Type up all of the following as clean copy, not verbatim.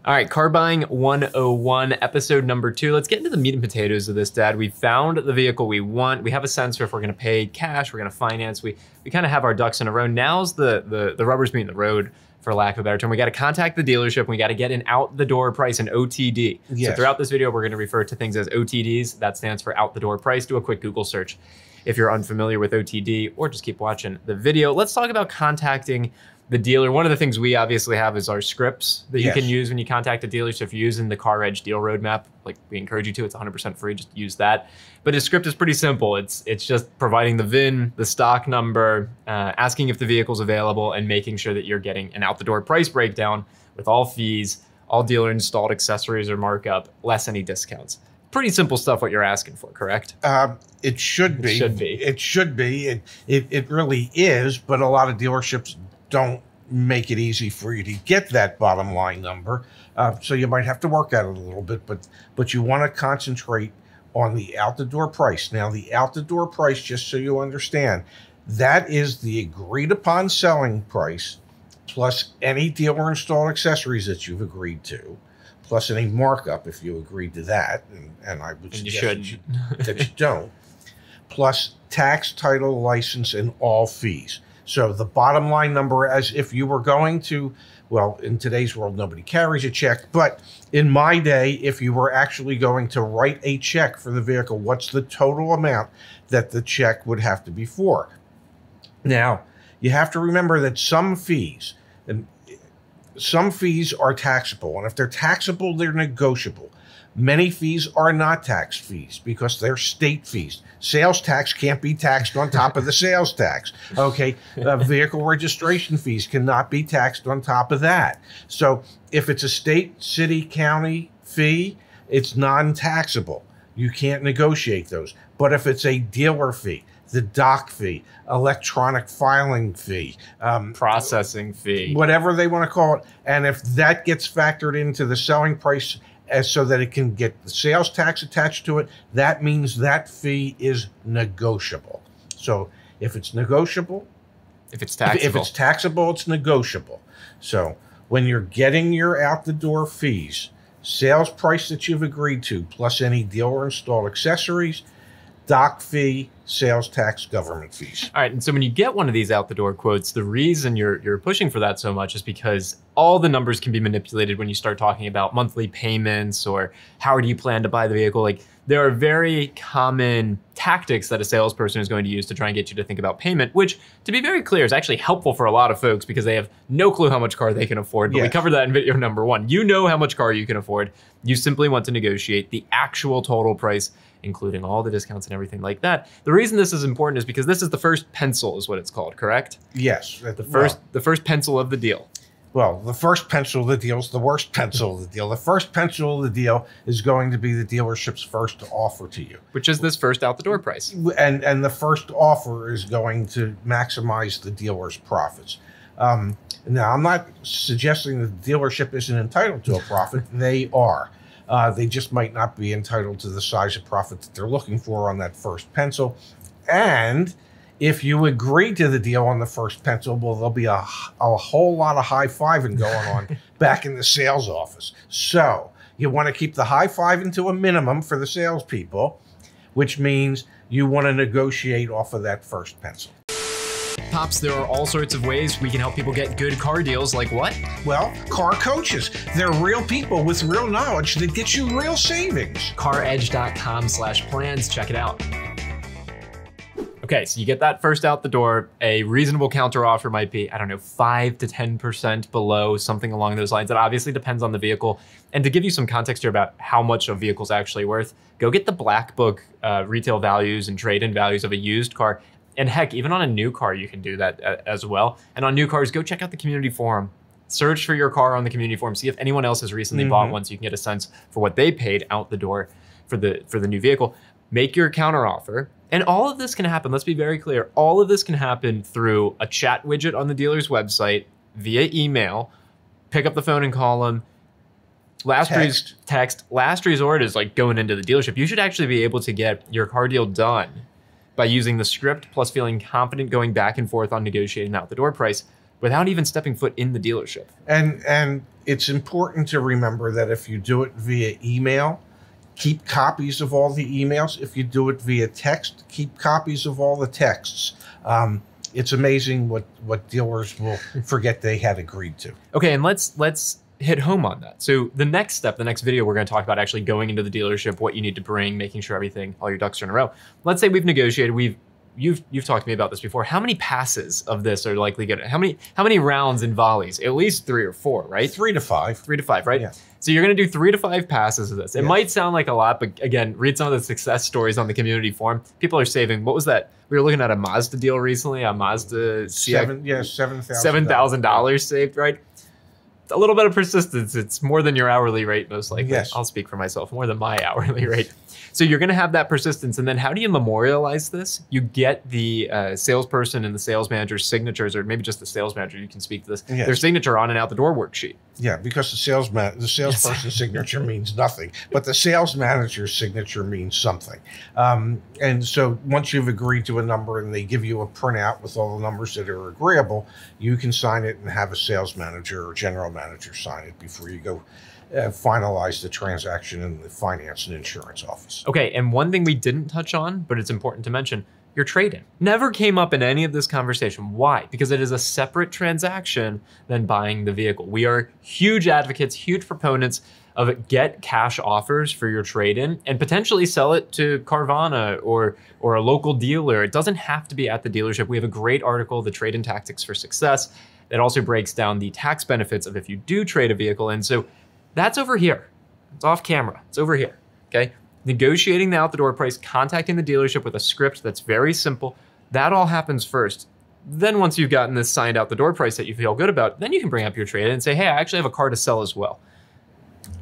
All right, Car Buying 101, episode number 2. Let's get into the meat and potatoes of this, Dad. We found the vehicle we want. We have a sense for if we're gonna pay cash, we're gonna finance. We kind of have our ducks in a row. Now's the rubber's meeting the road, for lack of a better term. We gotta contact the dealership and we gotta get an out the door price, an OTD. Yes. So throughout this video, we're gonna refer to things as OTDs. That stands for out the door price. Do a quick Google search if you're unfamiliar with OTD, or just keep watching the video. Let's talk about contacting the dealer. One of the things we obviously have is our scripts that you can use when you contact a dealer. So if you're using the CarEdge deal roadmap, like we encourage you to, it's 100% free, just use that. But his script is pretty simple. It's just providing the VIN, the stock number, asking if the vehicle's available, and making sure that you're getting an out the door price breakdown with all fees, all dealer installed accessories or markup, less any discounts. Pretty simple stuff what you're asking for, correct? It should be. It should be. It should be. It really is, but a lot of dealerships don't make it easy for you to get that bottom line number. So you might have to work at it a little bit, but you want to concentrate on the out the door price. Now, the out the door price, just so you understand, that is the agreed upon selling price plus any dealer installed accessories that you've agreed to, plus any markup if you agreed to that, and I would suggest that you don't, plus tax, title, license, and all fees. So the bottom line number, as if you were going to, well, in today's world, nobody carries a check, but in my day, if you were actually going to write a check for the vehicle, what's the total amount that the check would have to be for? Now, you have to remember that some fees are taxable, and if they're taxable, they're negotiable. Many fees are not tax fees because they're state fees. Sales tax can't be taxed on top of the sales tax. Okay, vehicle registration fees cannot be taxed on top of that. So if it's a state, city, county fee, it's non-taxable. You can't negotiate those. But if it's a dealer fee, the doc fee, electronic filing fee, processing fee, whatever they want to call it, and if that gets factored into the selling price so that it can get the sales tax attached to it, that means that fee is negotiable. So if it's negotiable, if it's taxable, it's negotiable. So when you're getting your out the door fees, sales price that you've agreed to, plus any dealer installed accessories, doc fee, sales tax, government fees. All right, and so when you get one of these out the door quotes, the reason you're pushing for that so much is because all the numbers can be manipulated when you start talking about monthly payments or how do you plan to buy the vehicle. Like, there are very common tactics that a salesperson is going to use to try and get you to think about payment, which, to be very clear, is actually helpful for a lot of folks because they have no clue how much car they can afford. But we covered that in video number 1. You know how much car you can afford. You simply want to negotiate the actual total price, including all the discounts and everything like that. The reason this is important is because this is the first pencil, is what it's called, correct? Yes. The first pencil of the deal. Well, the first pencil of the deal is the worst pencil of the deal. The first pencil of the deal is going to be the dealership's first offer to you, which is this first out the door price. And the first offer is going to maximize the dealer's profits. Now, I'm not suggesting that the dealership isn't entitled to a profit. They are. They just might not be entitled to the size of profit that they're looking for on that first pencil. And if you agree to the deal on the first pencil, well, there'll be a whole lot of high-fiving going on back in the sales office. So you want to keep the high-fiving to a minimum for the salespeople, which means you want to negotiate off of that first pencil. Pops, there are all sorts of ways we can help people get good car deals. Like what? Well, car coaches. They're real people with real knowledge that get you real savings. CarEdge.com/plans. Check it out. Okay, so you get that first out the door. A reasonable counter offer might be, I don't know, 5 to 10% below, something along those lines. That obviously depends on the vehicle. And to give you some context here about how much a vehicle's actually worth, go get the Black Book retail values and trade-in values of a used car. And heck, even on a new car, you can do that as well. And on new cars, go check out the community forum. Search for your car on the community forum. See if anyone else has recently bought one, so you can get a sense for what they paid out the door for the new vehicle. Make your counter offer. And all of this can happen, let's be very clear, all of this can happen through a chat widget on the dealer's website, via email, pick up the phone and call them. Last resort is like going into the dealership. You should actually be able to get your car deal done by using the script plus feeling confident going back and forth on negotiating out the door price without even stepping foot in the dealership. And it's important to remember that if you do it via email, keep copies of all the emails. If you do it via text, keep copies of all the texts. It's amazing what dealers will forget they had agreed to. Okay, and let's hit home on that. So the next step, the next video, we're going to talk about actually going into the dealership, what you need to bring, making sure all your ducks are in a row. Let's say we've negotiated, you've talked to me about this before. How many passes of this are likely going to, how many rounds and volleys? At least 3 or 4, right? 3 to 5. 3 to 5, right? Yeah. So you're going to do 3 to 5 passes of this. It Yes. might sound like a lot, but again, read some of the success stories on the community forum. People are saving, what was that? We were looking at a Mazda deal recently, a Mazda $7,000 saved, right? A little bit of persistence. It's more than your hourly rate, most likely. Yes. I'll speak for myself, more than my hourly rate. So you're going to have that persistence. And then how do you memorialize this? You get the salesperson and the sales manager's signatures, or maybe just the sales manager, you can speak to this, Yes. their signature on an out the door worksheet. Yeah, because the salesperson's signature means nothing, but the sales manager's signature means something. And so once you've agreed to a number and they give you a printout with all the numbers that are agreeable, you can sign it and have a sales manager or general manager sign it before you go finalize the transaction in the finance and insurance office. Okay, and one thing we didn't touch on, but it's important to mention, your trade-in. Never came up in any of this conversation. Why? Because it is a separate transaction than buying the vehicle. We are huge advocates, huge proponents of get cash offers for your trade-in and potentially sell it to Carvana or a local dealer. It doesn't have to be at the dealership. We have a great article, The Trade-in Tactics for Success, that also breaks down the tax benefits of if you do trade a vehicle in. So that's over here. It's off camera. It's over here, okay? Negotiating the out-the-door price, contacting the dealership with a script that's very simple. That all happens first. Then once you've gotten this signed out-the-door price that you feel good about, then you can bring up your trade-in and say, hey, I actually have a car to sell as well.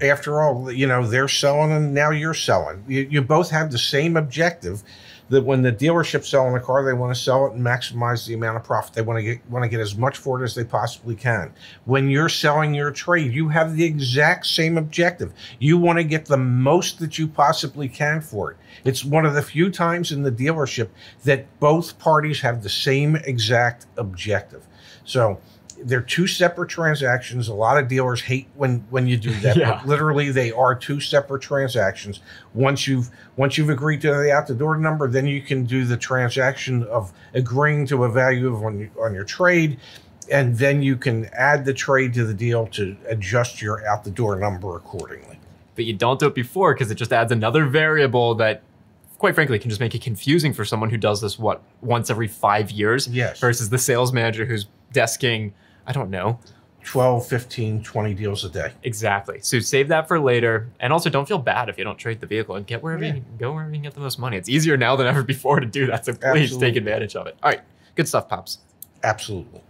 After all, they're selling and now you're selling. You both have the same objective, that when the dealership's selling a car, they want to sell it and maximize the amount of profit. They want to get as much for it as they possibly can. When you're selling your trade, you have the exact same objective. You want to get the most that you possibly can for it. It's one of the few times in the dealership that both parties have the same exact objective. So they're two separate transactions. A lot of dealers hate when you do that. Yeah. But literally, they are two separate transactions. Once you've agreed to the out the door number, then you can do the transaction of agreeing to a value on your trade, and then you can add the trade to the deal to adjust your out the door number accordingly. But you don't do it before because it just adds another variable that, quite frankly, can just make it confusing for someone who does this, once every 5 years? Yes. Versus the sales manager who's desking, I don't know, 12, 15, 20 deals a day. Exactly. So save that for later. And also don't feel bad if you don't trade the vehicle and get wherever you can get the most money. It's easier now than ever before to do that. So please take advantage of it. All right. Good stuff, Pops. Absolutely.